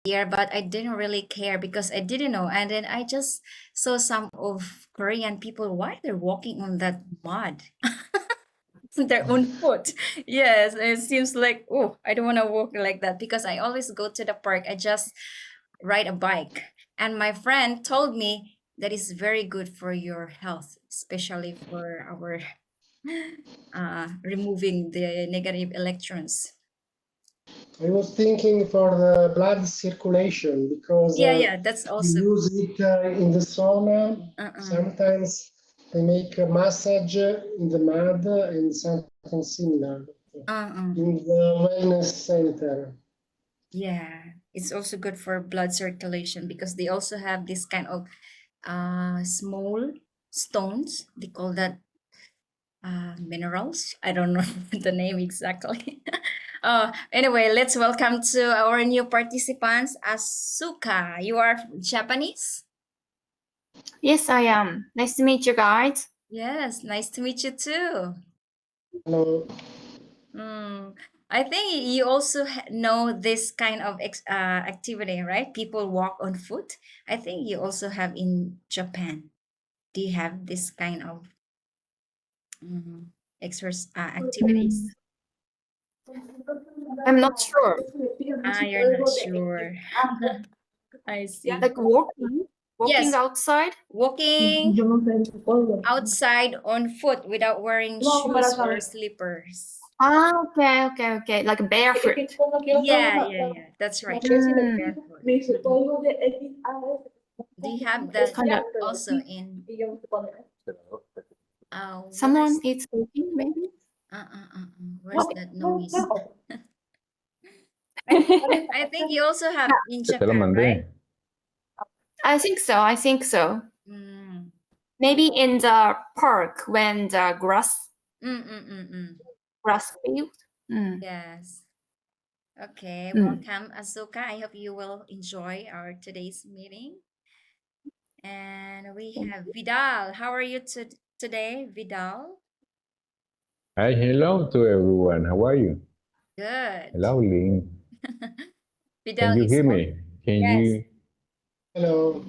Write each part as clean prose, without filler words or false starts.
year, but I didn't really care because I didn't know. And then I just saw some of Korean people, why they're walking on that mud, their own foot. Yes, it seems like, oh, I don't want to walk like that because I always go to the park. I just ride a bike. And my friend told me that is very good for your health, especially for our removing the negative electrons. I was thinking for the blood circulation because Yeah, yeah, that's you also. use it in the sauna. Uh-uh. Sometimes they make a massage in the mud and something similar Uh-uh. in the wellness center. Yeah, it's also good for blood circulation because they also have this kind of small stones. They call that minerals. I don't know the name exactly. Anyway, let's welcome to our new participants. Asuka, you are Japanese? Yes, I am. Nice to meet you guys. Yes, nice to meet you too. Hello. Mm, I think you also know this kind of activity, right? People walk on foot. I think you also have in Japan. Do you have this kind of exercise activities? I'm not sure. You're not sure. I see. Like walking Yes, outside. walking outside on foot without wearing shoes or slippers. Ah, okay. Like barefoot. Yeah, yeah, yeah. That's right. Barefoot. Do you have It's that kind of also in where's someone is talking, maybe. where's that noise? I think you also have in Japan, right? I think so. Mm. Maybe in the park when the Mm, mm, mm, mm. grass field. Mm. Yes. Okay. Mm. Welcome, Asuka. I hope you will enjoy our today's meeting. And we have Vidal. How are you today, Vidal? Hi, hello to everyone. How are you? Good. Hello, Lynn. Can Vidal you is hear me? Can yes. you? Hello.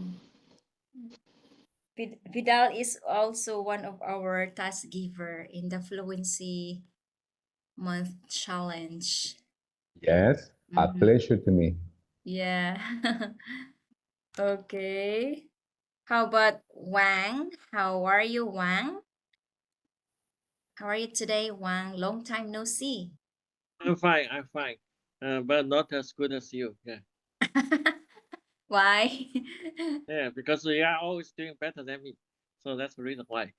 Vidal is also one of our task giver in the Fluency Month Challenge. Yes, a Mhm. pleasure to me. Yeah. Okay. How about Wang? How are you, Wang? How are you today, Wang? Long time no see. I'm fine. I'm fine. But not as good as you. Yeah. Why? Yeah. Because you are always doing better than me. So that's the reason why.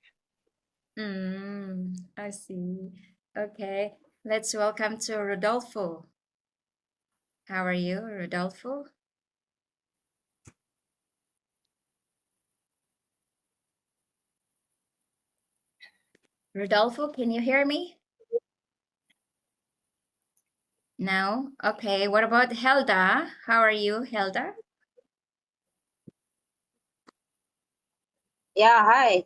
I see. Okay. Let's welcome to Rodolfo. How are you, Rodolfo? Rodolfo, can you hear me? No? Okay. What about Helda? How are you, Helda? Yeah, hi.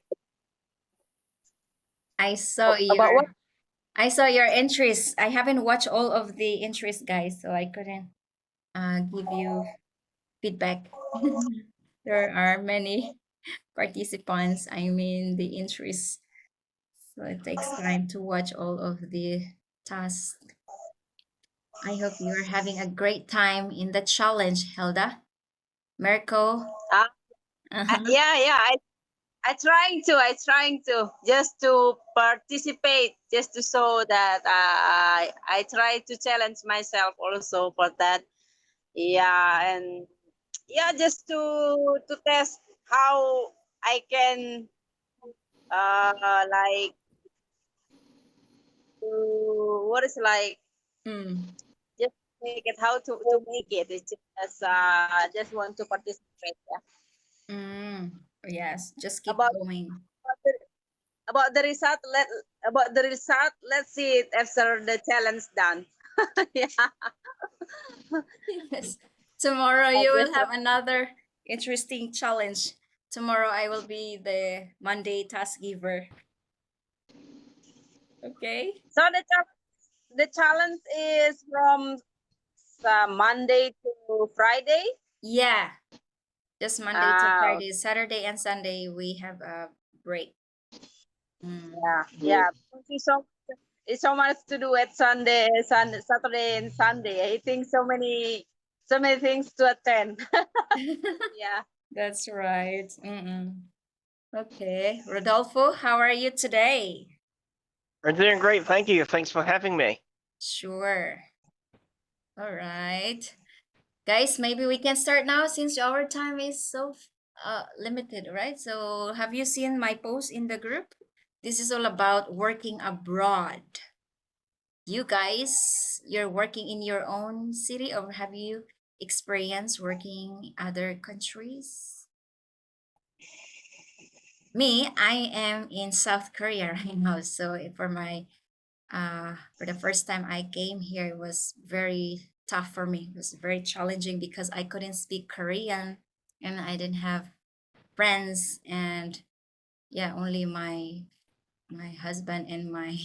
I saw About what? your entries. I haven't watched all of the entries, guys, so I couldn't give you feedback. There are many participants. I mean, the entries, so it takes time to watch all of the tasks. I hope you are having a great time in the challenge, Helda. Mirko. Uh, Uh-huh. yeah. I trying to just to participate, just to show that I try to challenge myself also for that. Yeah, and yeah, just to test how I can like what is like Mm. just make it how to make it. It's just want to participate. Yeah. Mm. Yes, just keep About going. about the result let's see it after the challenge done. Yeah. Yes. Tomorrow I you will just have another interesting challenge. Tomorrow I will be the Monday task giver. Okay? so the challenge is from Monday to Friday. Yeah, just Monday to Ah, Friday. Saturday and Sunday we have a break. Mm. yeah. It's so much to do at Saturday and Sunday. I think so many things to attend. Yeah. That's right. Okay, Rodolfo, how are you today? I'm doing great, thank you. Thanks for having me. Sure. All right. Guys, maybe we can start now since our time is so limited, right? So have you seen my post in the group? This is all about working abroad. You guys, you're working in your own city or have you experienced working other countries? Me, I am in South Korea right now. So for the first time I came here, it was very tough for me. It was very challenging because I couldn't speak Korean and I didn't have friends and yeah, only my husband and my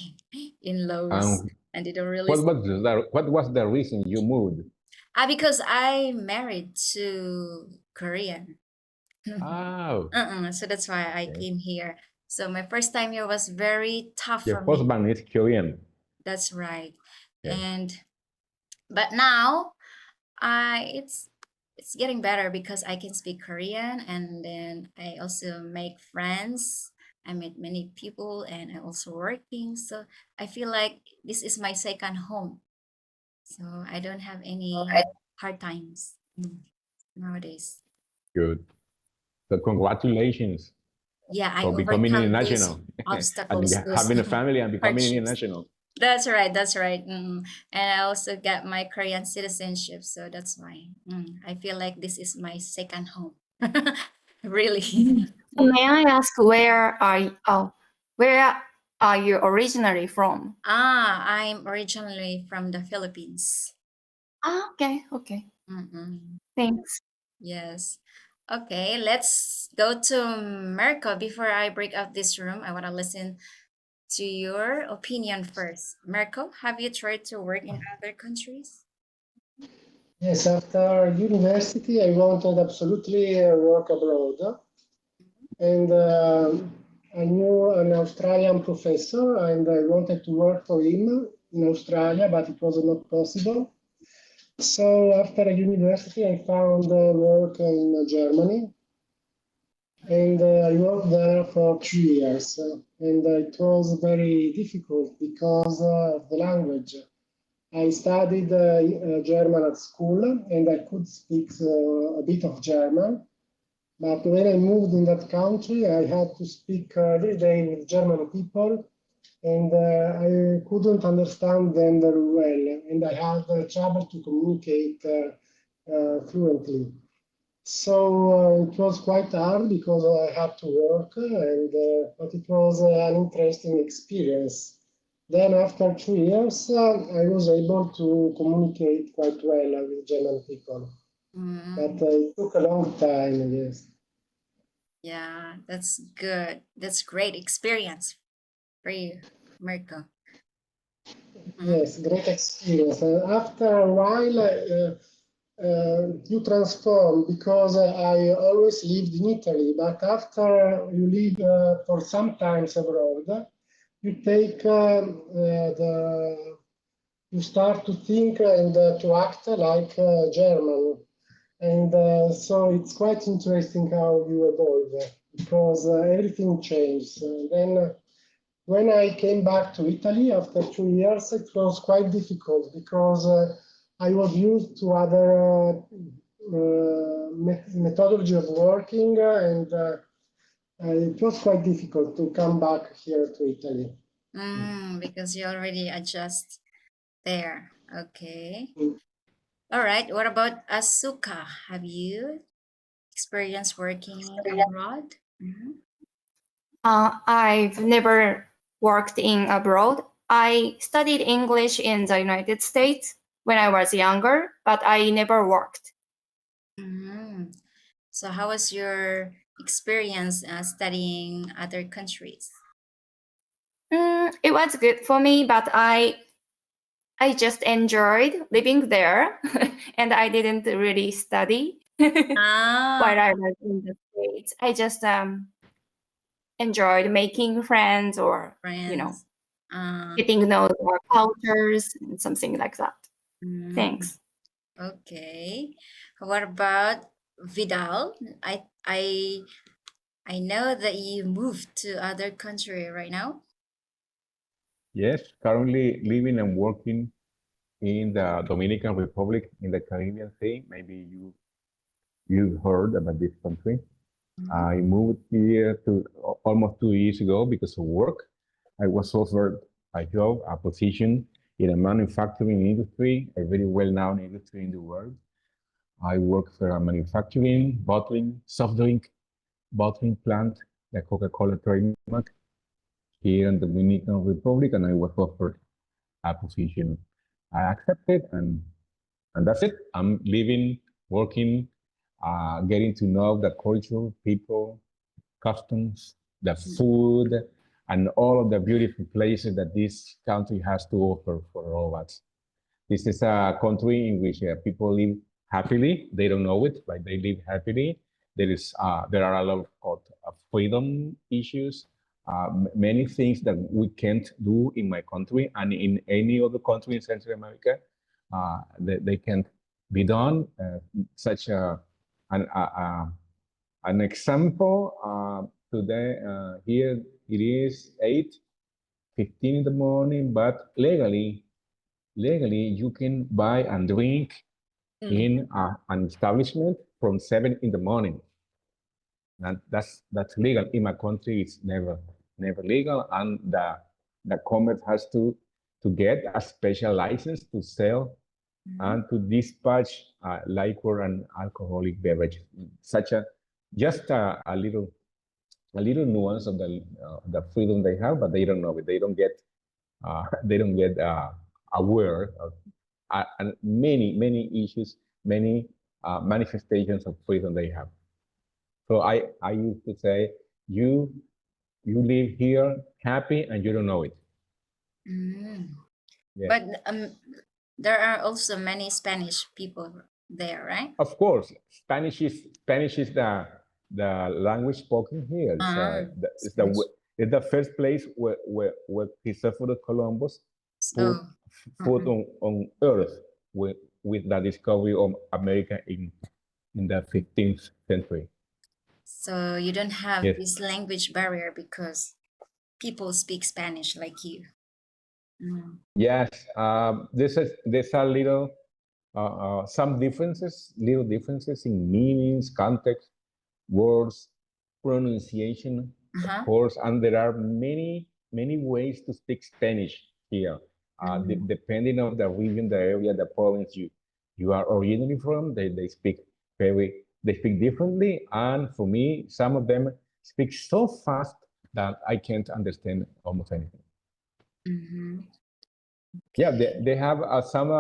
in-laws and they don't really What was the reason you moved? because I married to Korean. Oh, So that's why I okay. came here. So my first time here was very tough Your for me. husband is Korean. That's right. Okay. But now it's getting better because I can speak Korean and then I also make friends. I met many people and I'm also working. So I feel like this is my second home. So I don't have any hard times nowadays. Good. So congratulations Yeah, I for becoming overcome these international and obstacles, those having a family and becoming hardships. international. That's right. That's right. And I also got my Korean citizenship, so that's why I feel like this is my second home. Really. May I ask where are you originally from? I'm originally from the Philippines. Okay, okay. Mm-mm. Thanks. Yes. Okay, let's go to Merco. Before I break out this room, I want to listen to your opinion first. Merco, have you tried to work in other countries? Yes, after university, I wanted absolutely work abroad. And I knew an Australian professor and I wanted to work for him in Australia, but it was not possible. So after university, I found work in Germany. And I worked there for 2 years. And it was very difficult because of the language. I studied German at school and I could speak a bit of German. But when I moved in that country, I had to speak every day with German people and I couldn't understand them very well. And I had trouble to communicate fluently. So it was quite hard because I had to work, but it was an interesting experience. Then after 2 years, I was able to communicate quite well with German people, but it took a long time, yes. Yeah, that's good. That's great experience for you, Mirko. Yes, great experience. After a while, you transform because I always lived in Italy, but after you live for some times abroad, you take you start to think and to act like German. And so it's quite interesting how you evolve because everything changes. Then when I came back to Italy after 2 years, it was quite difficult because I was used to other methodology of working and it was quite difficult to come back here to Italy. Because you already adjust there. Okay. Mm. All right. What about Asuka? Have you experienced working abroad? I've never worked in abroad. I studied English in the United States when I was younger, but I never worked. So how was your experience studying other countries? It was good for me, but I I just enjoyed living there, and I didn't really study Ah, while I was in the States. I just enjoyed making friends, or friends. getting to know our cultures and something like that. Mm, Thanks. okay. What about Vidal? I know that you moved to other country right now. Yes, currently living and working in the Dominican Republic in the Caribbean Sea. Maybe you heard about this country. I moved here to almost 2 years ago because of work. I was offered a job, a position in a manufacturing industry, a very well-known industry in the world. I work for a manufacturing, bottling, soft drink bottling plant, the Coca-Cola trademark, here in the Dominican Republic, and I was offered a position. I accepted, and that's it. I'm living, working, getting to know the culture, people, customs, the food, and all of the beautiful places that this country has to offer for all of us. This is a country in which people live happily. They don't know it, but they live happily. There are a lot of freedom issues, many things that we can't do in my country and in any other country in Central America. They can't be done. Such an, a, a, an example today here it is 8:15 in the morning, but legally you can buy and drink in an establishment from 7 in the morning. And that's legal. In my country, it's never legal, and the commerce has to get a special license to sell and to dispatch liquor and alcoholic beverages. Such a just a little nuance of the freedom they have, but they don't know it. They don't get aware of many issues, many manifestations of freedom they have. So I used to say, you live here happy and you don't know it. Yeah. But there are also many Spanish people there, right? Of course, Spanish is the language spoken here. It's the first place where Christopher Columbus put So, foot on Earth with the discovery of America in the 15th century. so you don't have Yes. this language barrier because people speak Spanish like you. Yes, there's a little some little differences in meanings, context, words, pronunciation, of course, and there are many ways to speak Spanish here. Depending on the region, the area, the province you are originally from, they speak differently, and for me, some of them speak so fast that I can't understand almost anything. Yeah, they have some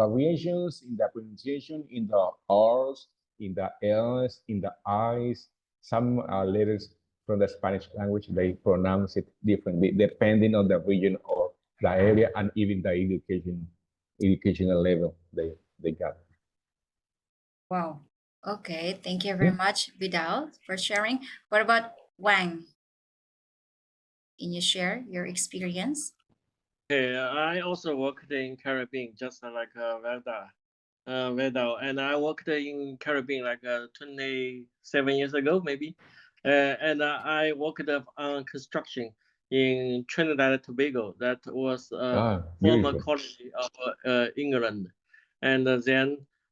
variations in the pronunciation, in the R's, in the L's, in the I's. Some letters from the Spanish language, they pronounce it differently depending on the region or the area and even the educational level they got. Wow. Okay. Thank you very much, Vidal, for sharing. What about Wang? Can you share your experience? Okay, I also worked in Caribbean, just like Vedal, and I worked in Caribbean like 27 years ago, maybe, and I worked on construction in Trinidad and Tobago. That was former beautiful. colony of England, and then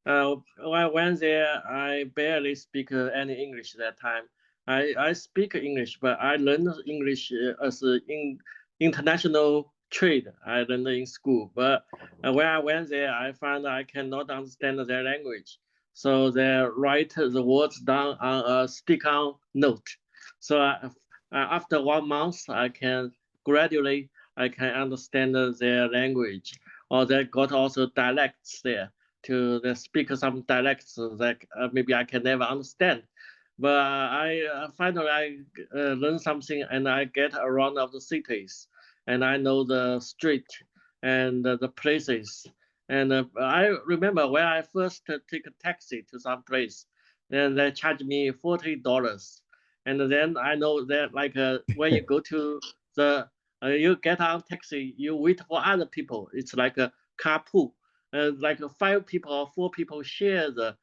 when I went there, I barely speak any English that time. I speak English, but I learned English as in international trade. I learned in school, but when I went there, I found I cannot understand their language. So they write the words down on a stick-on note. So after 1 month, I can understand their language. Or they got also dialects there. They speak some dialects that maybe I can never understand. But I finally learn something, and I get around of the cities, and I know the street, and the places. And I remember when I first take a taxi to some place, then they charge me $40. And then I know that like when you go to the you get on taxi, you wait for other people. It's like a carpool. Like 5 people or 4 people share the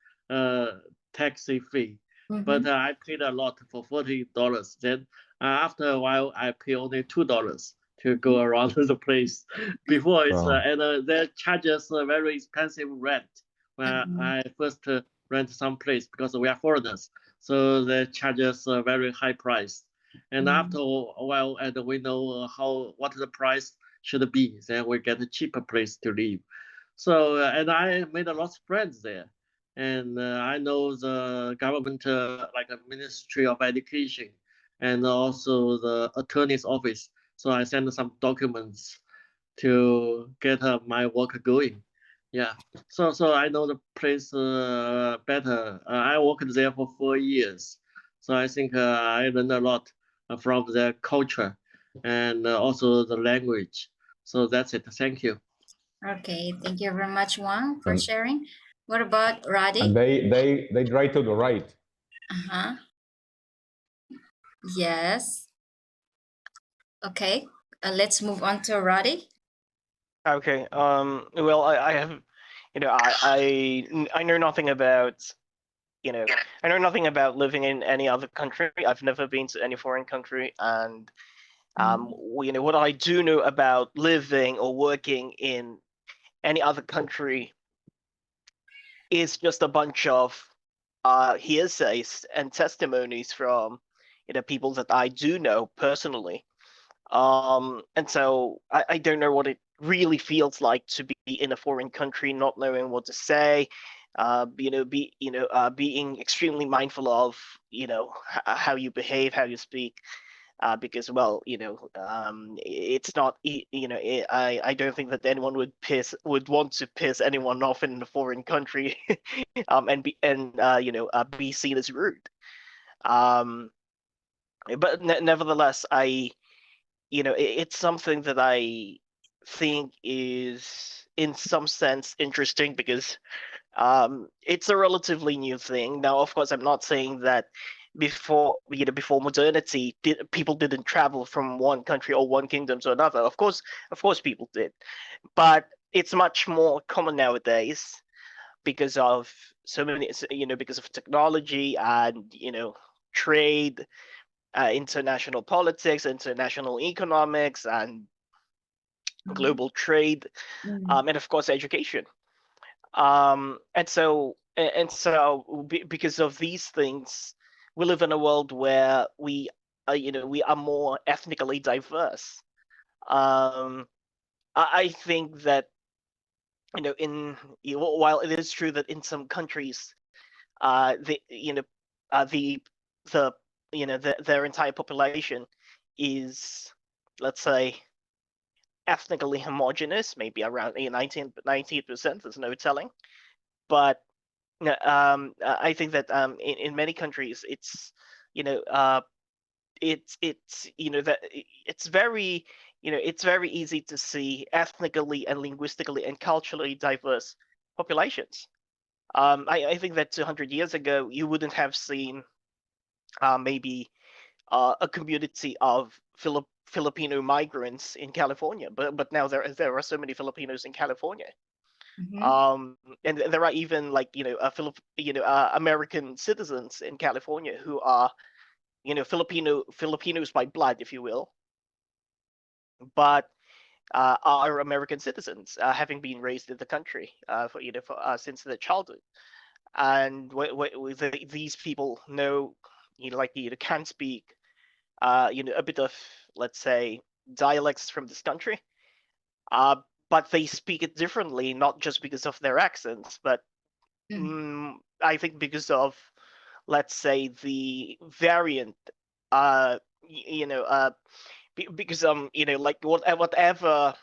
taxi fee. But I paid a lot for $40. Then after a while, I pay only $2 to go around the place. Before it's Wow. and they charge us a very expensive rent when I first rent some place because we are foreigners. So they charge us a very high price. And after a while, and we know what the price should be, then we get a cheaper place to live. So and I made a lot of friends there, and I know the government, like a Ministry of Education, and also the attorney's office. So I sent some documents to get my work going. Yeah. So I know the place better. I worked there for 4 years. So I think I learned a lot from their culture and also the language. So that's it. Thank you. Okay, thank you very much, Wang, for And, sharing. What about Roddy? and they drive to the right. Uh-huh. Yes. Okay. Let's move on to Roddy. Okay. Well, I have, I know nothing about, I know nothing about living in any other country. I've never been to any foreign country, and what I do know about living or working in any other country is just a bunch of hearsays and testimonies from people that I do know personally. And so I don't know what it really feels like to be in a foreign country, not knowing what to say, being extremely mindful of how you behave, how you speak. Because it's not I don't think that anyone would want to piss anyone off in a foreign country, be seen as rude. But nevertheless, it's something that I think is in some sense interesting because it's a relatively new thing. Now, of course, I'm not saying that before modernity, people didn't travel from one country or one kingdom to another. Of course, people did, but it's much more common nowadays because of because of technology and trade, international politics, international economics, and global trade, and of course education. Because of these things, we live in a world where we are more ethnically diverse. um I think that while it is true that in some countries the the their entire population is, let's say, ethnically homogeneous, maybe around 19%, there's no telling. But I think that in many countries, it's that it's very easy to see ethnically and linguistically and culturally diverse populations. I think that 200 years ago, you wouldn't have seen maybe a community of Filipino migrants in California, but now there are so many Filipinos in California. And there are even like American citizens in California who are Filipinos by blood, if you will, but are American citizens, having been raised in the country since their childhood. And these people know, can speak a bit of, let's say, dialects from this country, but they speak it differently, not just because of their accents, but I think because of, let's say, the variant, because like whatever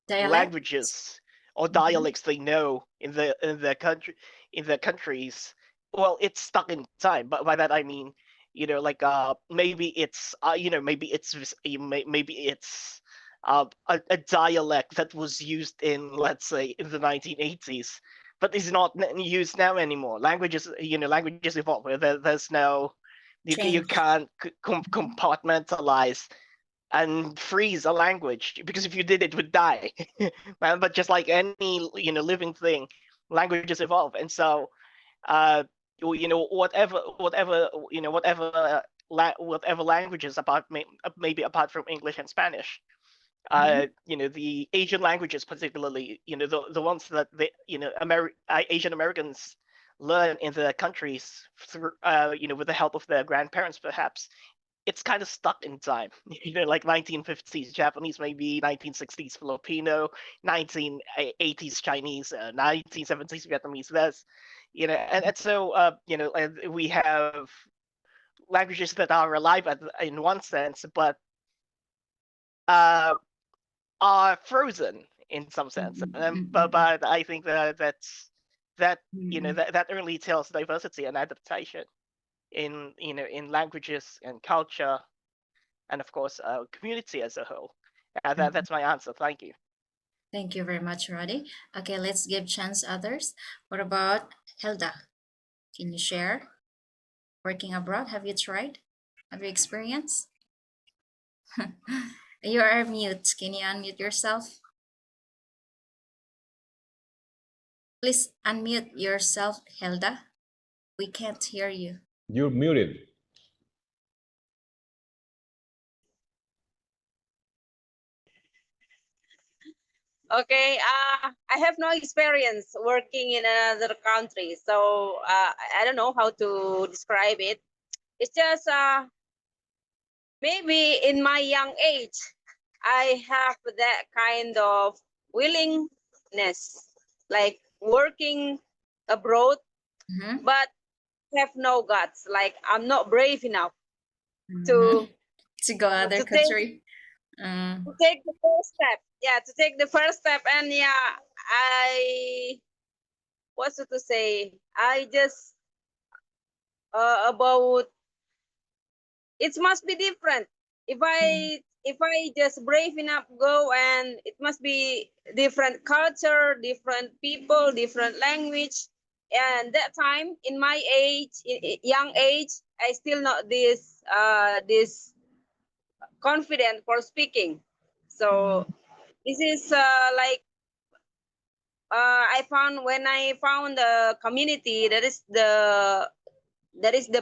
Dialect? languages or dialects they know in their countries, well, it's stuck in time. But by that I mean, maybe it's maybe it's a dialect that was used in, let's say, in the 1980s, but is not used now anymore. Languages evolve. There's no, you Change. can't compartmentalize and freeze a language, because if you did, it would die. But just like any living thing, languages evolve, and so whatever languages maybe apart from English and Spanish, the Asian languages, particularly, the ones that Asian Americans learn in their countries through, with the help of their grandparents, perhaps, it's kind of stuck in time. Like 1950s Japanese, maybe 1960s Filipino, 1980s Chinese, 1970s Vietnamese. There's, and so we have languages that are alive in one sense, but are frozen in some sense. But I think that only tells diversity and adaptation in languages and culture, and of course community as a whole. That's my answer. Thank you. Thank you very much, Roddy. Okay, let's give chance others. What about Hilda? Can you share? Working abroad, have you tried? Have you experienced? You are mute. Can you unmute yourself? Please unmute yourself, Hilda. We can't hear you. You're muted. Okay, I have no experience working in another country, so I don't know how to describe it. It's just maybe in my young age, I have that kind of willingness, like working abroad, but have no guts. Like I'm not brave enough to go other country. To take the first step. Yeah, to take the first step. And yeah, what's it to say? I just about it must be different. If I just brave enough go, and it must be different culture, different people, different language. And that time in my age, young age, I still not this confident for speaking. So this is like I found when I found the community, that is the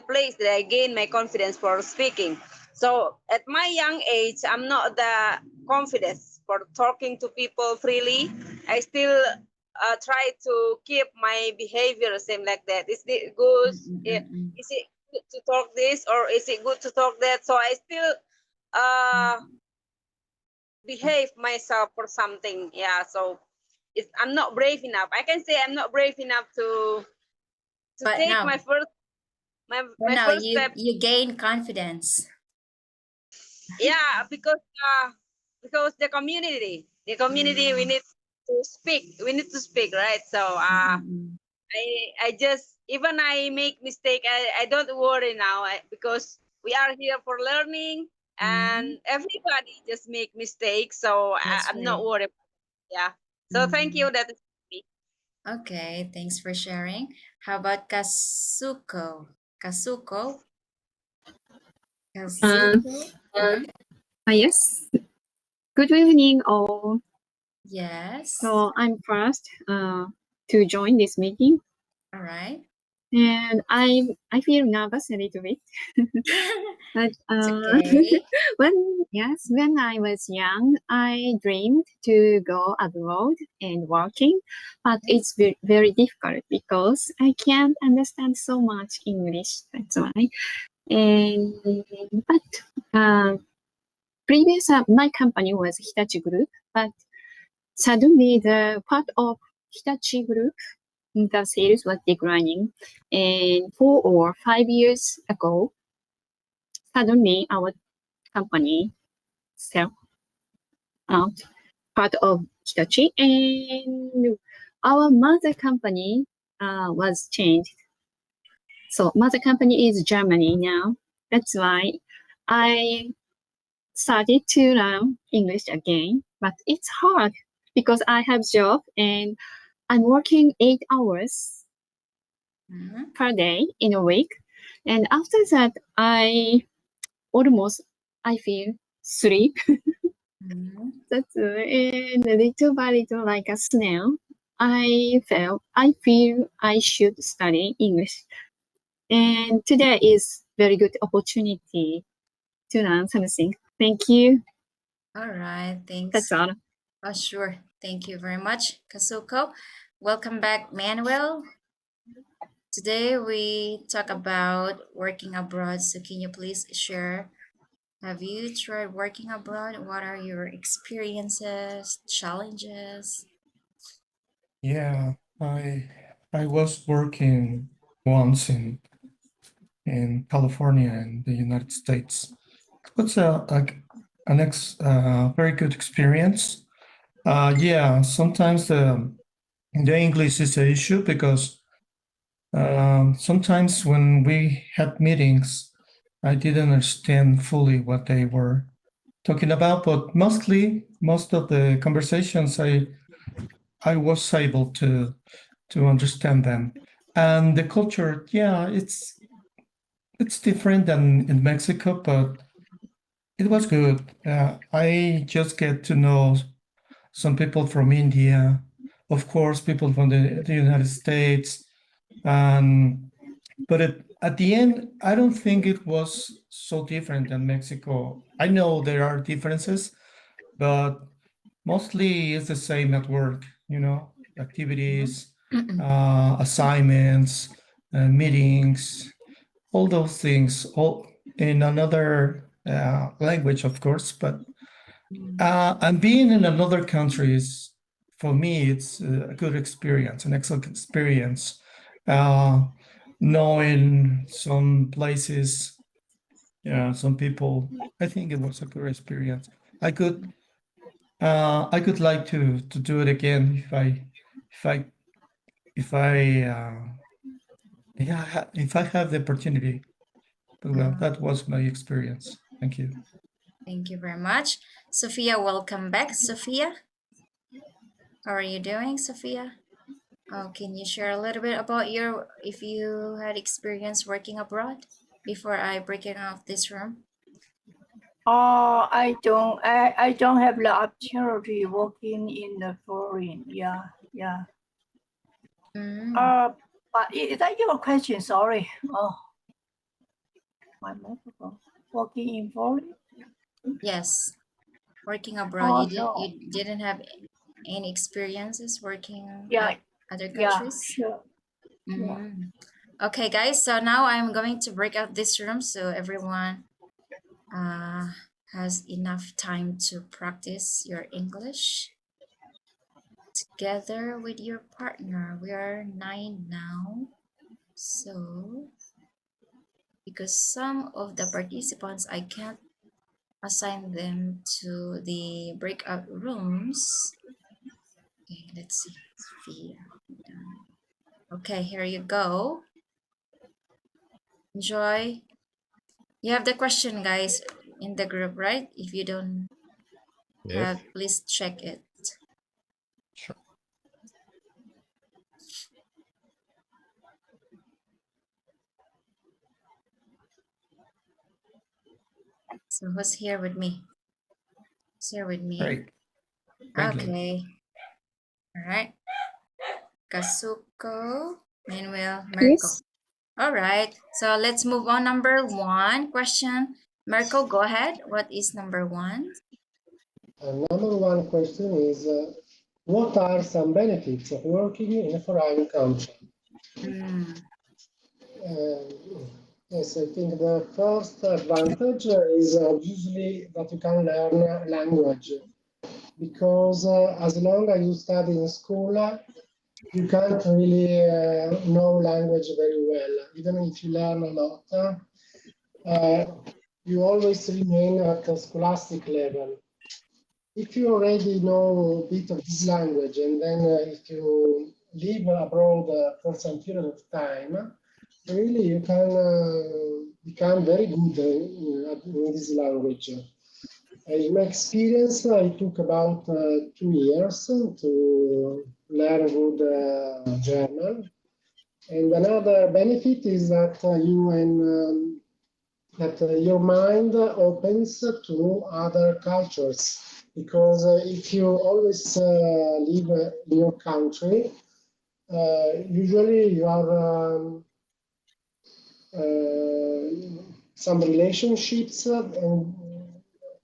place that I gain my confidence for speaking. So at my young age, I'm not the confidence for talking to people freely. I still try to keep my behavior same like that. Is it good? Is it good to talk this, or is it good to talk that? So I still behave myself for something. Yeah, so I'm not brave enough. I can say I'm not brave enough to take now, my first step. You gain confidence. Yeah, because the community we need to speak, right? So I just, even I make mistake, I don't worry now, because we are here for learning, and everybody just make mistakes, so I'm not worried. Yeah, so thank you. That is me. Okay, thanks for sharing. How about Kazuko? Kazuko? Yes. Good evening, all. Yes. So I'm first to join this meeting. All right. And I feel nervous a little bit. But okay. when I was young, I dreamed to go abroad and working, but it's very difficult because I can't understand so much English. That's why. And but previous my company was Hitachi Group, but suddenly the part of Hitachi Group, the sales was declining, and 4 or 5 years ago, suddenly our company sell out part of Hitachi, and our mother company was changed. So mother company is Germany now. That's why I started to learn English again, but it's hard because I have job and I'm working 8 hours per day in a week. And after that, I feel sleep. That's and little by little, like a snail, I feel I should study English. And today is very good opportunity to learn something. Thank you. All right, thanks. That's all. Oh, sure. Thank you very much, Kazuko. Welcome back, Manuel. Today we talk about working abroad. So can you please share, have you tried working abroad? What are your experiences, challenges? Yeah, I was working once in California in the United States. It was a very good experience. Yeah, sometimes the English is an issue because sometimes when we had meetings, I didn't understand fully what they were talking about, but most of the conversations I was able to understand them. And the culture, yeah, it's different than in Mexico, but it was good. I just get to know some people from India, of course, people from the United States, but at the end, I don't think it was so different than Mexico. I know there are differences, but mostly it's the same at work, activities, assignments, meetings, all those things, all in another language, of course. But and being in another country is, for me, it's a good experience, an excellent experience. Knowing some places, some people, I think it was a good experience. I could like to do it again if I have the opportunity. But well, that was my experience. Thank you. Thank you very much. Sophia, welcome back. Sophia, how are you doing, Sophia? Oh, can you share a little bit about if you had experience working abroad before I break it out of this room? I don't have the opportunity working in the foreign. Yeah. But is that your question? Sorry. Oh, my microphone. Working in foreign? Yes, working abroad. No. You didn't have any experiences working Yeah. at other Yeah, countries? sure. Yeah. Okay, guys. So now I'm going to break out this room so everyone has enough time to practice your English together with your partner. We are 9 now. So, because some of the participants, I can't assign them to the breakout rooms. Okay, let's see. Sophia. Okay, here you go. Enjoy. You have the question, guys, in the group, right? If you don't have, please check it. Sure. So who's here with me? Who's here with me? Great. Okay. All right. Kazuko, Manuel, Mirko. Yes. All right. So let's move on. Number 1 question. Mirko, go ahead. What is number 1? Number 1 question is, what are some benefits of working in a foreign country? Yes, I think the first advantage is obviously that you can learn language, because as long as you study in school, you can't really know language very well. Even if you learn a lot, you always remain at a scholastic level. If you already know a bit of this language, and then if you live abroad for some period of time, really you can become very good in this language. In my experience, I took about 2 years to learn good German. And another benefit is that your mind opens to other cultures. Because if you always live in your country, usually you have some relationships and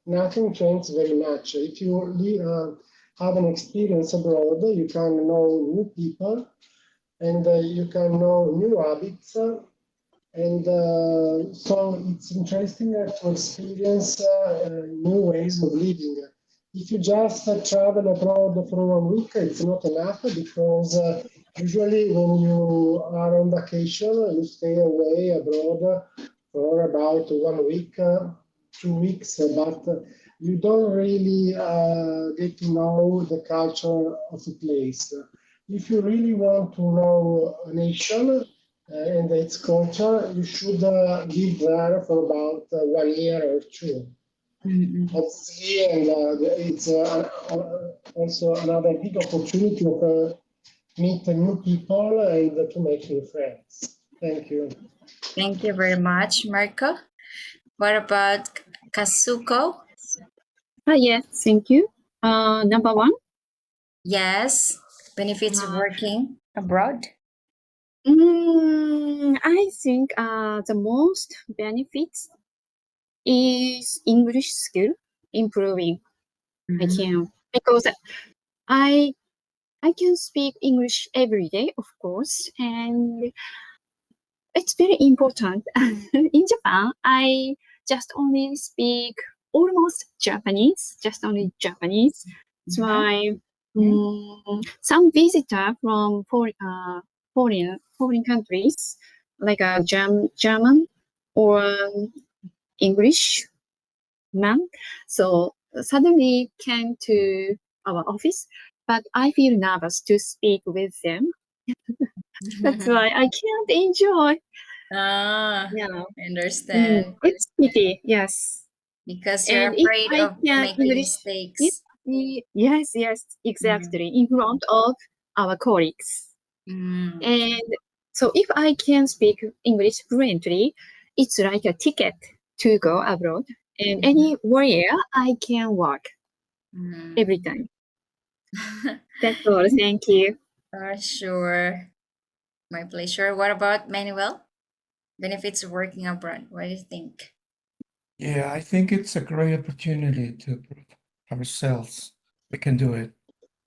nothing changes very much. If you have an experience abroad, you can know new people and you can know new habits. And so it's interesting to experience new ways of living. If you just travel abroad for 1 week, it's not enough because usually when you are on vacation, you stay away abroad for about 1 week, 2 weeks, but you don't really get to know the culture of the place. If you really want to know a nation, and its culture, you should live there for about 1 year or two. Obviously, and it's also another big opportunity to meet new people and to make new friends. Thank you. Thank you very much, Marco. What about Kazuko? Yes, thank you. Number one. Yes, benefits of working abroad. I think the most benefits is English skill improving. I can because I can speak English every day, of course, and it's very important. In Japan, I just only speak almost Japanese, just only Japanese. That's why some visitor from foreign countries like German or English man, so suddenly came to our office, but I feel nervous to speak with them. That's why I can't enjoy. Ah, Yeah. I understand. It's pity, yes. Because you're And if afraid I of can making English, mistakes. yes, exactly, in front of our colleagues. And so if I can speak English fluently, it's like a ticket to go abroad. And anywhere I can work every time. That's all. Thank you. Sure. My pleasure. What about Manuel? Benefits of working abroad. What do you think? Yeah, I think it's a great opportunity to prove ourselves. We can do it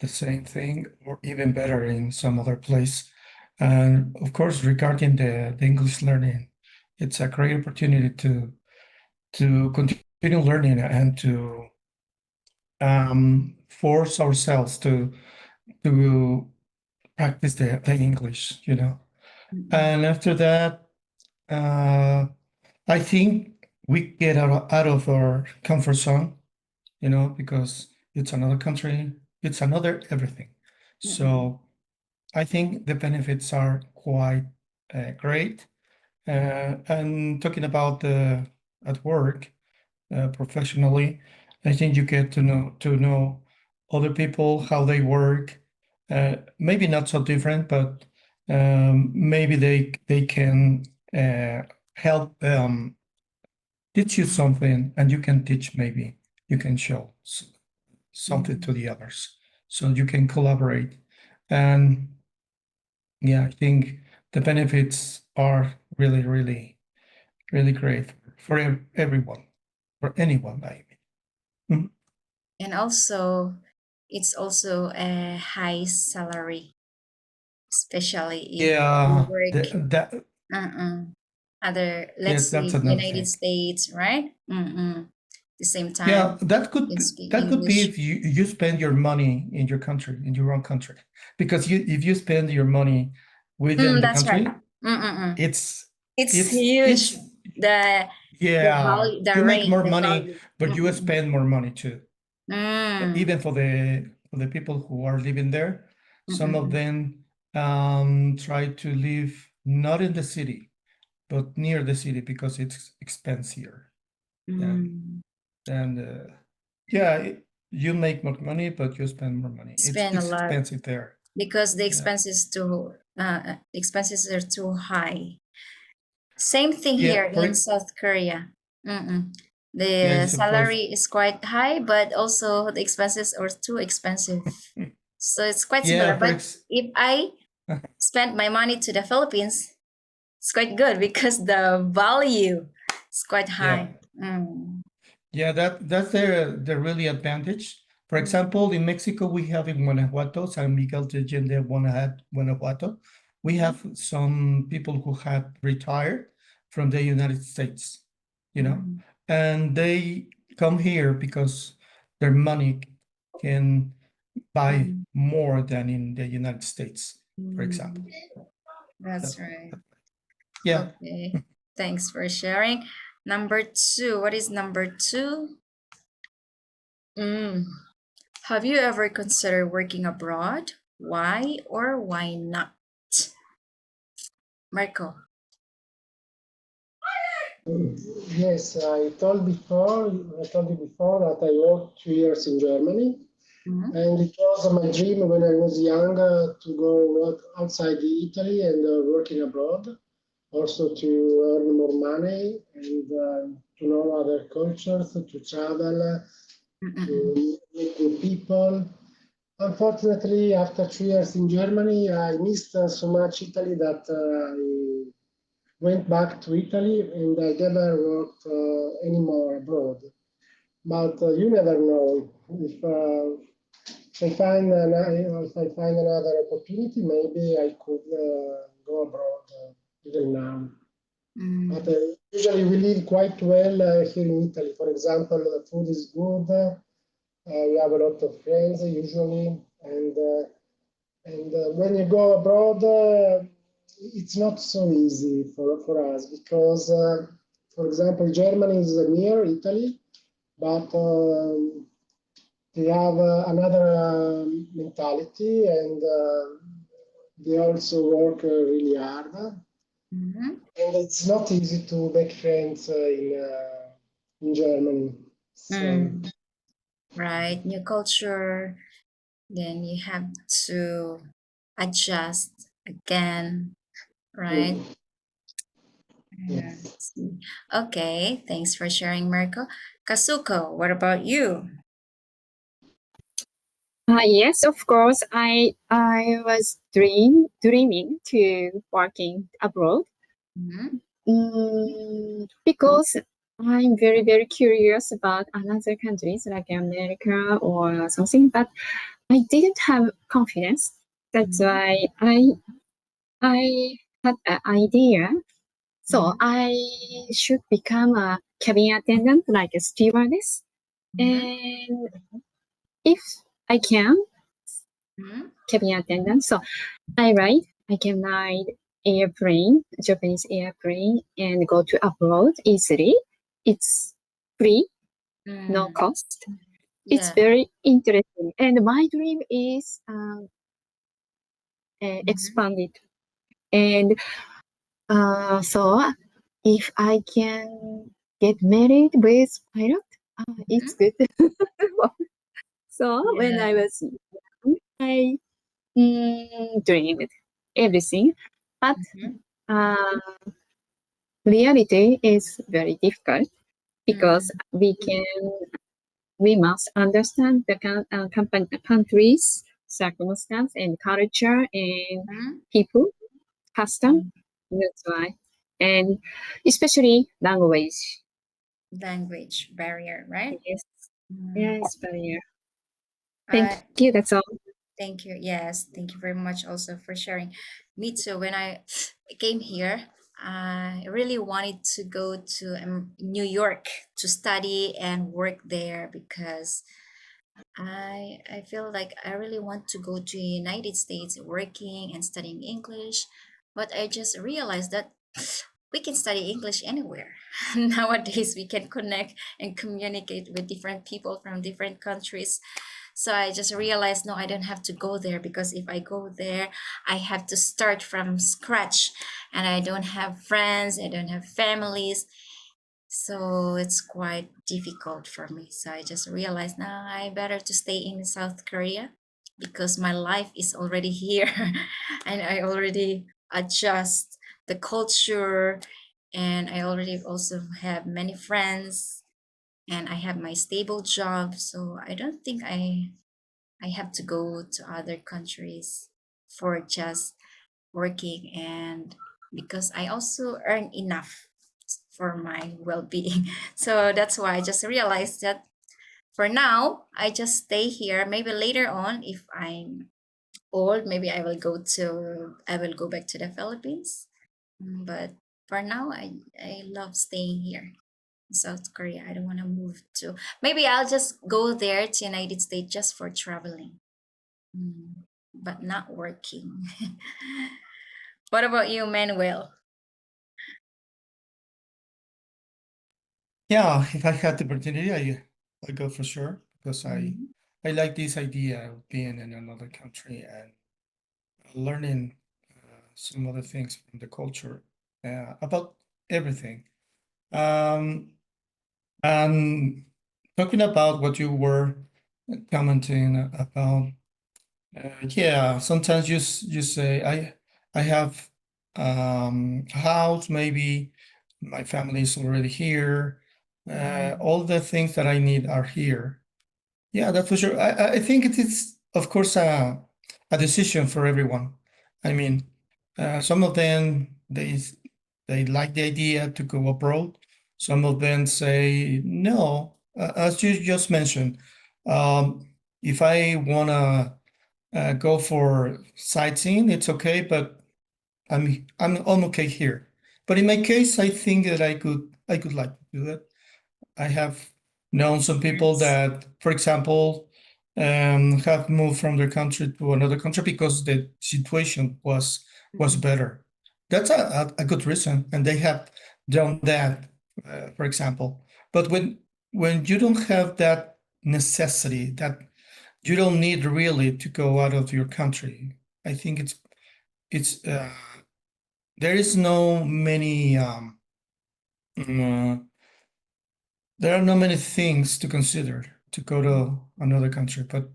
the same thing or even better in some other place. And of course, regarding the English learning, it's a great opportunity to continue learning and to force ourselves to practice the English, you know. And after that, I think we get out of our comfort zone, you know, because it's another country, it's another everything. So I think the benefits are quite great. And talking about at work professionally, I think you get to know other people, how they work. Maybe not so different, but maybe they can help teach you something, and you can teach. Maybe you can show something to the others, so you can collaborate. And yeah, I think the benefits are really, really, really great for everyone, for anyone. I mean. And also, it's also a high salary, especially if you Yeah, work that other, let's yes, say that's another United thing. States, right? The same Yeah, time, you can speak that could be English. if you spend your money in your country, in your own country, because if you spend your money within the That's right. country, it's huge. The yeah, value, the you make rate, more the money, value. but you spend more money too. Even for the people who are living there, some of them try to live not in the city, but near the city because it's expensive than Yeah, you make more money, but you spend more money. Spend a It's lot expensive there. because the Yeah. expenses are too high. Same thing Yeah, here in South Korea. The it's supposed. salary is quite high, but also the expenses are too expensive. So it's quite similar. Yeah, But if I spend my money to the Philippines, it's quite good because the value is quite high. Yeah, that's the really advantage. For example, in Mexico, we have in Guanajuato, San Miguel de Allende, Guanajuato, we have some people who have retired from the United States, and they come here because their money can buy more than in the United States, for example. That's right. Yeah. Okay. Thanks for sharing. Number 2. What is number 2? Have you ever considered working abroad? Why or why not? Marco. Yes, I told you before that I worked 2 years in Germany, and it was my dream when I was younger to go work outside Italy and working abroad, also to earn more money and to know other cultures, to travel, to meet new people. Unfortunately, after 3 years in Germany, I missed so much Italy that I went back to Italy and I never worked anymore abroad. But you never know. If I find another opportunity, maybe I could go abroad even now. But usually we live quite well here in Italy. For example, the food is good. We have a lot of friends usually, and when you go abroad, it's not so easy for us because, for example, Germany is near Italy, but they have another mentality and they also work really hard. And it's not easy to make friends in Germany. So, Right, new culture, then you have to adjust again, right? yes. Okay, thanks for sharing, Marco. Kasuko, what about you? Yes, of course. I was dreaming to working abroad because I'm very very curious about another countries like America or something, but I didn't have confidence. That's why I had an idea. So I should become a cabin attendant, like a stewardess, and if I can, cabin attendant. So I can ride airplane, Japanese airplane, and go to abroad easily. It's free, no cost. It's very interesting, and my dream is expanded. And so, if I can get married with pilot, it's good. So when I was young, I dreamed everything, but reality is very difficult because we must understand the country's circumstance and culture and people, custom. That's why, and especially language. Language barrier, right? Yes, yes, barrier. Thank Uh, you. That's all. Thank you. Yes, thank you very much also for sharing. Me too. When I came here, I really wanted to go to New York to study and work there because I feel like I really want to go to United States working and studying English, but I just realized that we can study English anywhere. Nowadays, we can connect and communicate with different people from different countries. So I just realized, no, I don't have to go there because if I go there, I have to start from scratch and I don't have friends, I don't have families. So it's quite difficult for me. So I just realized now I better to stay in South Korea because my life is already here and I already adjust the culture, and I already also have many friends, and I have my stable job. So I don't think I have to go to other countries for just working, and because I also earn enough for my well-being. So that's why I just realized that for now I just stay here. Maybe later on, if I'm old, maybe I will go back to the Philippines. But for now I love staying here in South Korea. I don't want to move to, maybe I'll just go there to United States just for traveling. But not working. What about you, Manuel? Yeah, if I had the opportunity, I go for sure because Mhm. I like this idea of being in another country and learning some other things from the culture about everything. And talking about what you were commenting about, yeah, sometimes you say I have a house, maybe my family is already here. All the things that I need are here. Yeah, that's for sure. I think it is, of course, a decision for everyone. I mean, some of them they like the idea to go abroad. Some of them say no. As you just mentioned, um, if I wanna go for sightseeing, it's okay, but I'm okay here. But in my case, I think that I could like to do that. I have known some people Yes. that, for example, have moved from their country to another country because the situation was better. That's a good reason, and they have done that, for example. But when you don't have that necessity, that you don't need really to go out of your country, I think it's there is no many uh, there are not many things to consider to go to another country. But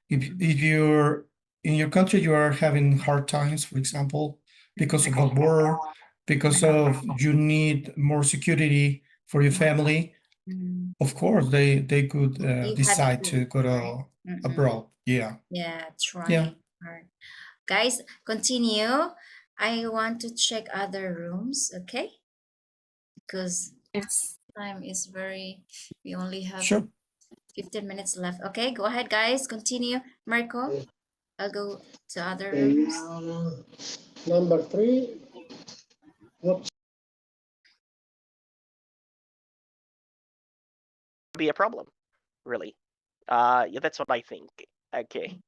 if you're in your country, you are having hard times, for example, because of a war, because of you need more security for your family. Mm. Of course, they could You had decide to, to go right? to abroad. Yeah, Yeah, yeah. trying hard. Guys, continue. I want to check other rooms, okay? Because Yes. time is we only have Sure. 15 minutes left. Okay, go ahead, guys. Continue. Marco, I'll go to other And rooms. number 3, what Be a problem, really. Yeah, that's what I think. Okay.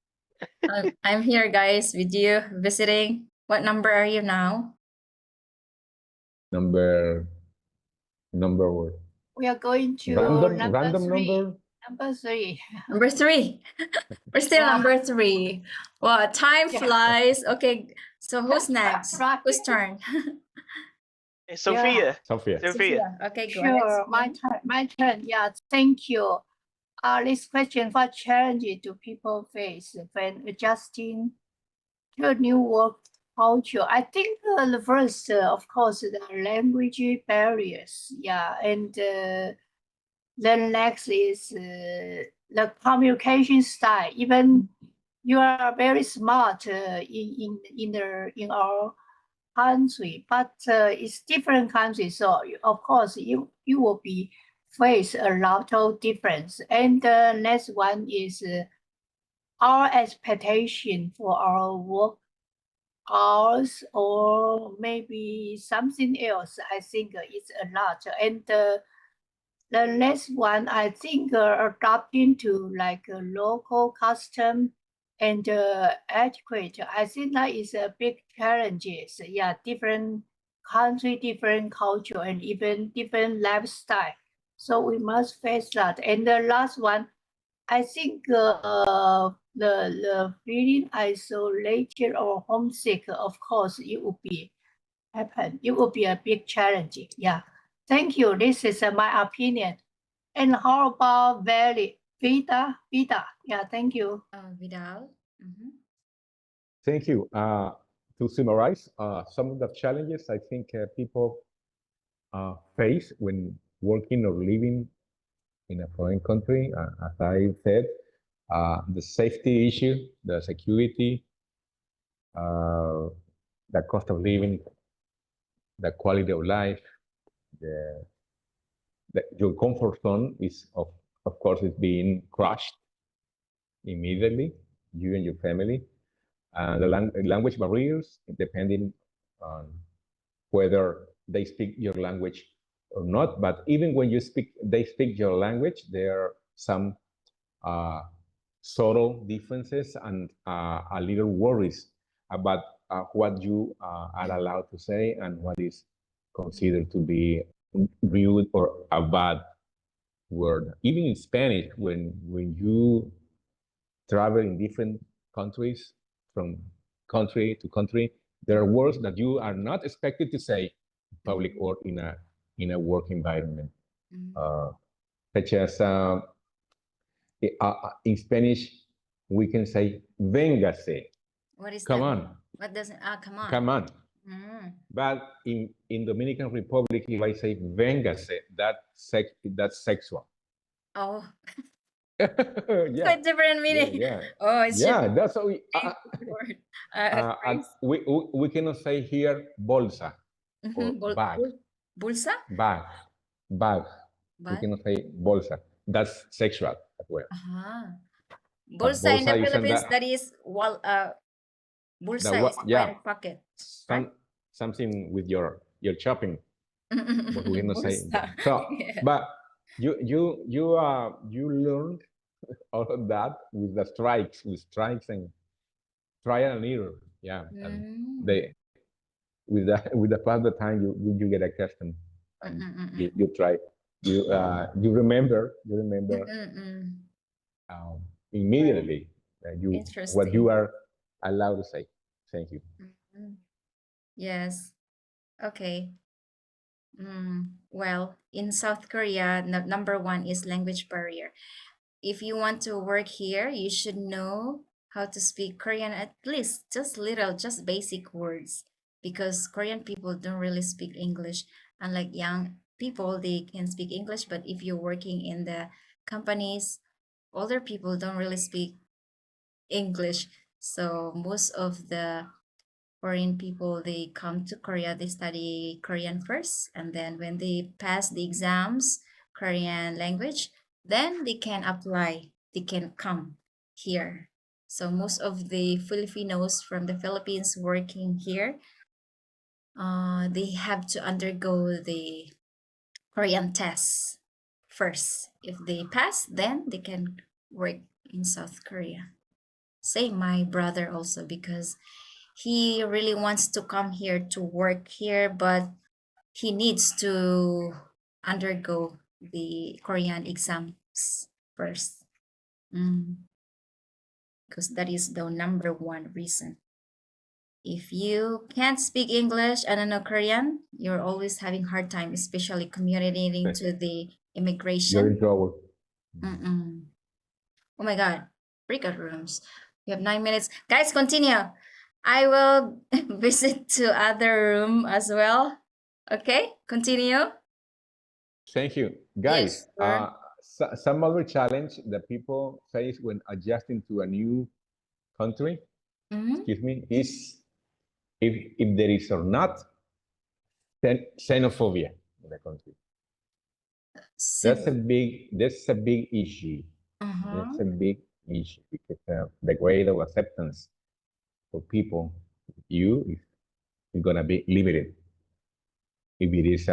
I'm here, guys, with you visiting. What number are you now? Number what? We are going to number Random 3. number. Number 3. Number 3. We're still Yeah. number 3. Well, time Yeah. flies. Okay, so who's next? Right. Whose turn? Sophia. Sophia. Sophia. Okay, go ahead. Sure, my Sophia. turn. My turn. Yeah, thank you. This question: what challenges do people face when adjusting to a new work culture? I think the first, of course, the language barriers. Yeah, and then next is the communication style. Even you are very smart in our country, but it's different countries. So of course you will be face a lot of difference. And the next one is our expectation for our work hours, or maybe something else. I think it's a lot. And the next one, I think adapting to like a local custom and etiquette. I think that is a big challenges. Yeah, different country, different culture, and even different lifestyle. So we must face that. And the last one, I think the feeling isolated or homesick, of course, it will be happen. It will be a big challenge. Yeah. Thank you. This is my opinion. And how about Vida? Yeah, thank you. Vidal. Mhm. Thank you. To summarize, some of the challenges I think people face when working or living in a foreign country, as I said, the safety issue, the security, uh, the cost of living, the quality of life, your comfort zone is of course is being crushed immediately, you and your family. The language barriers, depending on whether they speak your language or not. But even when they speak your language, there are some subtle differences and a little worries about what you are allowed to say and what is considered to be rude or a bad word. Even in Spanish, when you travel in different countries from country to country, there are words that you are not expected to say in public or in a work environment. Such as in Spanish, we can say "véngase." What is Come that? on. What does it? Come on. Come on. Mm. But in Dominican Republic, if I say "véngase," that's sexual. Oh, Yeah. quite different meaning. Yeah. Oh, it's Yeah, that's how word. we cannot say here bolsa or bag. Bulsa? Bag. Bag. We Bag? cannot say bolsa. That's sexual as well. But Bulsa in the bolsa is Philippines, that is bulsa is yeah, quite a pocket. Right? something with your shopping. But we cannot say Bulsa. so. Yeah. But you learned all of that with strikes and trial and error. Yeah, and they with the pass the time you get accustomed and you try you remember immediately what you are allowed to say. Thank you. Yes. Okay. Well, in South Korea, number one is language barrier. If you want to work here, you should know how to speak Korean, at least just little, just basic words, because Korean people don't really speak English. Unlike young people, they can speak English, but if you're working in the companies, older people don't really speak English. So most of the foreign people, they come to Korea, they study Korean first, and then when they pass the exams, Korean language, then they can apply, they can come here. So most of the Filipinos from the Philippines working here, they have to undergo the Korean test first. If they pass, then they can work in South Korea. Same my brother also, because he really wants to come here to work here, but he needs to undergo the Korean exams first. Because that is the number one reason. If you can't speak English and know Korean, you're always having hard time, especially communicating to the immigration. You're in trouble. Oh my God, breakout rooms. We have 9 minutes. Guys, continue. I will visit to other room as well. Okay, continue. Thank you. Guys, Yes, some other challenge that people face when adjusting to a new country, excuse me, is if there is or not xenophobia in the country. That's a big issue. That's a big issue because the grade of acceptance for people, is gonna be limited if it is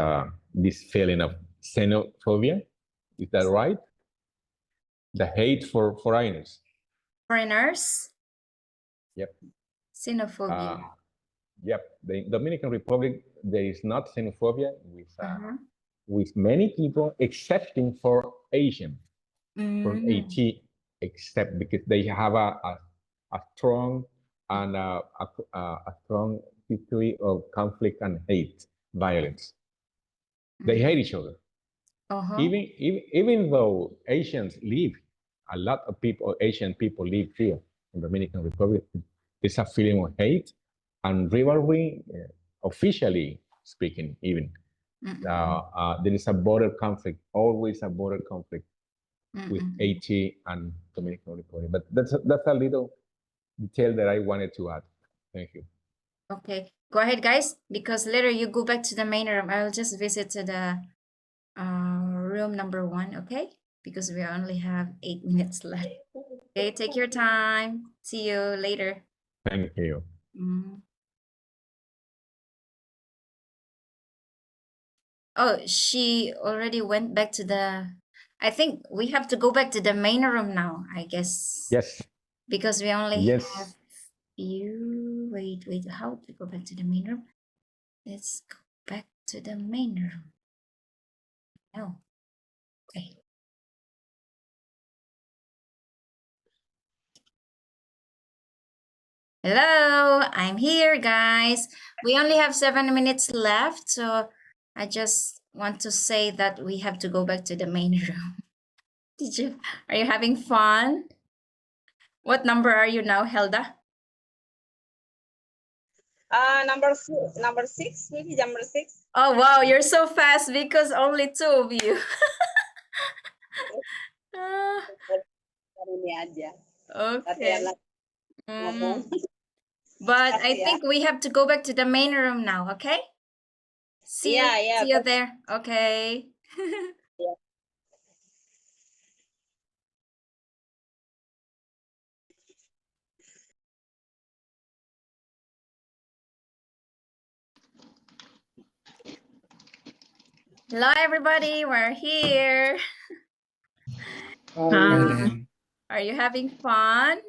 this feeling of xenophobia. Is that right? The hate for foreigners. Foreigners? Yep. Xenophobia. Yep. The Dominican Republic, there is not xenophobia with many people, excepting for Asian, from AT, except because they have a strong and a strong history of conflict and hate, violence. They hate each other. Uh-huh. Even though Asians live, a lot of people, Asian people live here in Dominican Republic, there's a feeling of hate and rivalry, officially speaking, even. There is a border conflict, always a border conflict with Haiti and Dominican Republic. But that's a little detail that I wanted to add. Thank you. Okay, go ahead, guys, because later you go back to the main room. I'll just visit to the room number 1, okay? Because we only have 8 minutes left. Okay, take your time. See you later. Thank you. Oh, she already went back to the. I think we have to go back to the main room now, I guess. Yes. Because we only Yes. have you. Wait, how to go back to the main room? Let's go back to the main room. No. Okay. Hello, I'm here, guys. We only have 7 minutes left, so I just want to say that we have to go back to the main room. Are you having fun? What number are you now, Helda? Number six, maybe number 6. Oh, wow, you're so fast because only 2 of you. Ini aja. Okay. Ngomong. But I think we have to go back to the main room now, okay? See you there. Okay. Yeah. Hello, everybody. We're here. Are you having fun?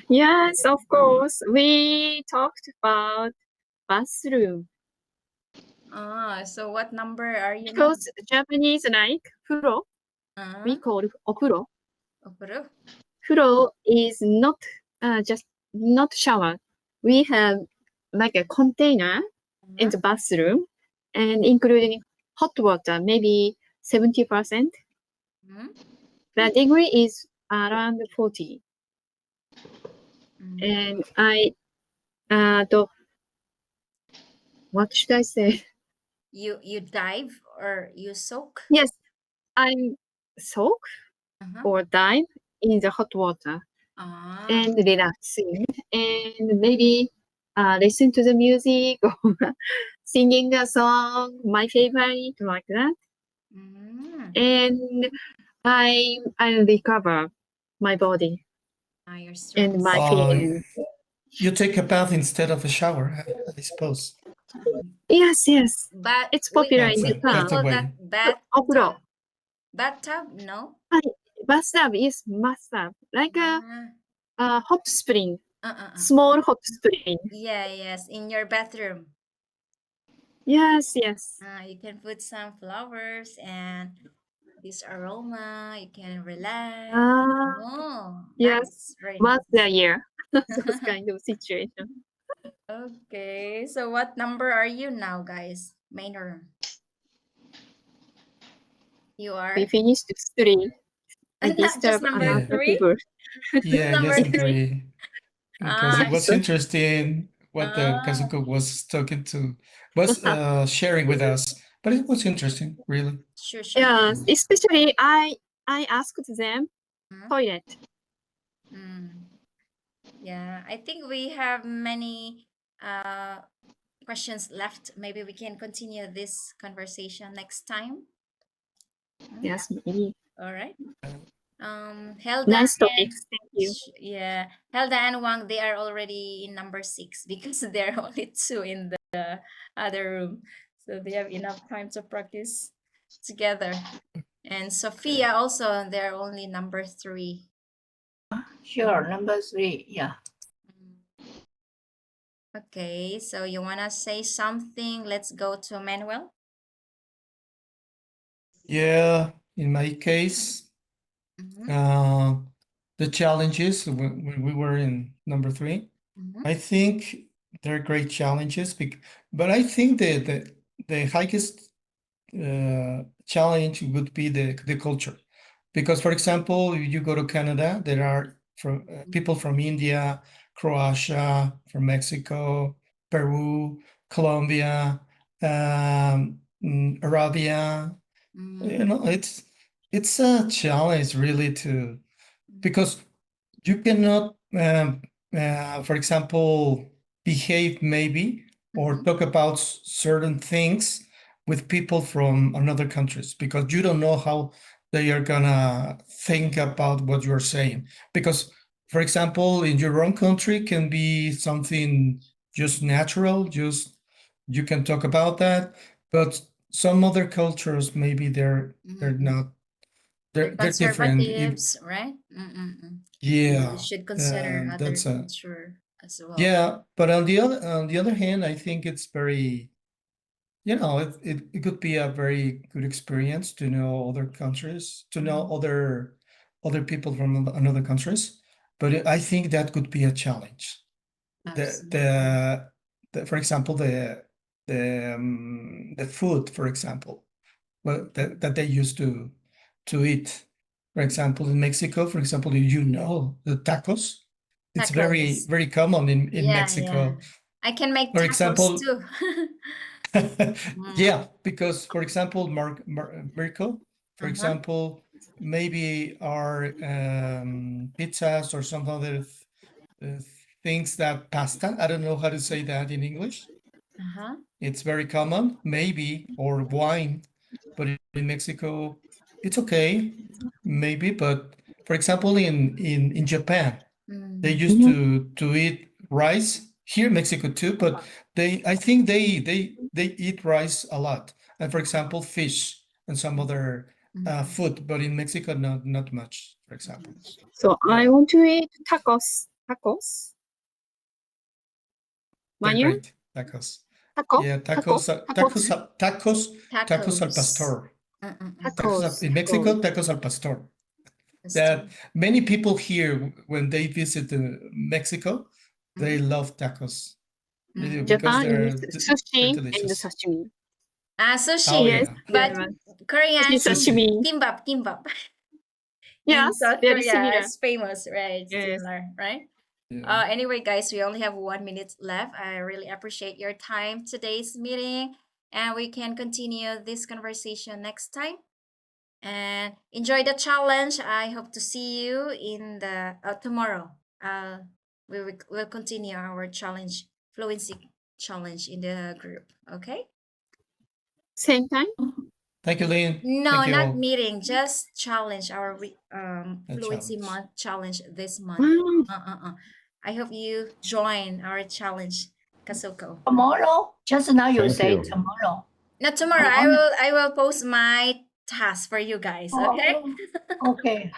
Yes, of course. We talked about bathroom. So what number are you Because Japanese like furo, we call ofuro. Ofuro? Furo is not just not shower. We have like a container in the bathroom and including hot water, maybe 70%. The degree is around 40. And what should I say? You dive or you soak? Yes, I soak or dive in the hot water and relaxing and maybe listen to the music or singing a song, my favorite, like that. And I recover my body and my feelings. You take a bath instead of a shower, I suppose. Yes. But it's popular in Japan. That's the way. Bathtub. Bathtub? No. Bathtub is bathtub, like a hot spring, small hot spring. Yes, in your bathroom. Yes. You can put some flowers and this aroma. You can relax. Yes, Nice. Very once nice. a year. Those kind of situation. Okay, so what number are you now, guys? Main room. You are? We finished 3. I Not just disturb number another 3? people. Yeah, Number just 3. agree. Because it was interesting what the Kazuko was sharing with us. But it was interesting, really. Sure. Yes, especially I asked them toilet. Yeah, I think we have many questions left. Maybe we can continue this conversation next time. Yes, maybe. All right. Helda nice topics. Thank you. Yeah, Helda and Wang, they are already in number 6 because there are only 2 in the other room, so they have enough time to practice together. And Sophia also, they're only number 3. Sure, number 3. Yeah. Okay, so you wanna say something? Let's go to Manuel. Yeah, in my case, the challenges when we were in number 3, I think they're great challenges, but I think the highest challenge would be the culture. Because, for example, if you go to Canada, there are people from India, Croatia, from Mexico, Peru, Colombia, Arabia. You know, it's a challenge really because you cannot, for example, behave maybe or talk about certain things with people from another countries because you don't know how they are gonna think about what you're saying. Because, for example, in your own country can be something just natural, just you can talk about that, but some other cultures maybe they're not they're different. Conservatives, right? Yeah, We should consider other that's a culture as well. yeah. But on the other hand, I think it's very, you know, it could be a very good experience to know other countries, to know other people from another countries. But I think that could be a challenge. For example, the food, for example, that they used to eat. For example, in Mexico, for example, you know the tacos. It's very, Tacos. very common in Mexico. Yeah. I can make For tacos example, too. yeah, because for example, Mirko, for example, maybe our pizzas or some other things that pasta. I don't know how to say that in English. It's very common, maybe, or wine, but in Mexico, it's okay, maybe. But for example, in Japan, they used to eat rice here in Mexico too, but I think they eat rice a lot. And for example, fish and some other food, but in Mexico, not much, for example. So I want to eat tacos. Tacos. They're Maya? great. Tacos. Taco? Yeah, tacos al pastor. Tacos. In Mexico, tacos al pastor. That many people here, when they visit Mexico, they love tacos. Really, because Japan they're is sushi and delicious. sashimi. Sushi. Oh, Yes, yeah. But Korean sashimi. kimbap. In Yes, South very Korea, similar. it's famous, right? It's Yes. similar, right? Yeah. Anyway, guys, we only have 1 minute left. I really appreciate your time today's meeting, and we can continue this conversation next time. And enjoy the challenge. I hope to see you in the tomorrow. We'll continue our challenge, fluency challenge in the group. Okay. Same time? Thank you, Lynn. No, Thank you not all. meeting. Just challenge our fluency challenge. month challenge this month. Wow. I hope you join our challenge, Kasuko. Tomorrow? Just now you Thank say you. tomorrow. Not tomorrow. I will post my task for you guys. Okay. Okay.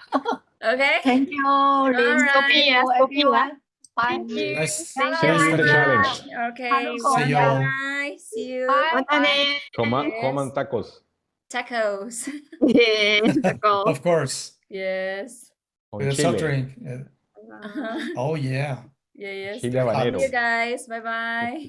Okay. Thank you, All Lynn. right. Thank you, everyone. Bye. Thank you. Nice. Thank See you you in very the challenge. much. Okay. See you all. Bye. See you. Bye. Matane. Coman tacos. Tacos. Taco. Of course. Yes. On With a soft chile. drink. Oh, yeah. Yes. Chile See habanero. you guys. Bye bye.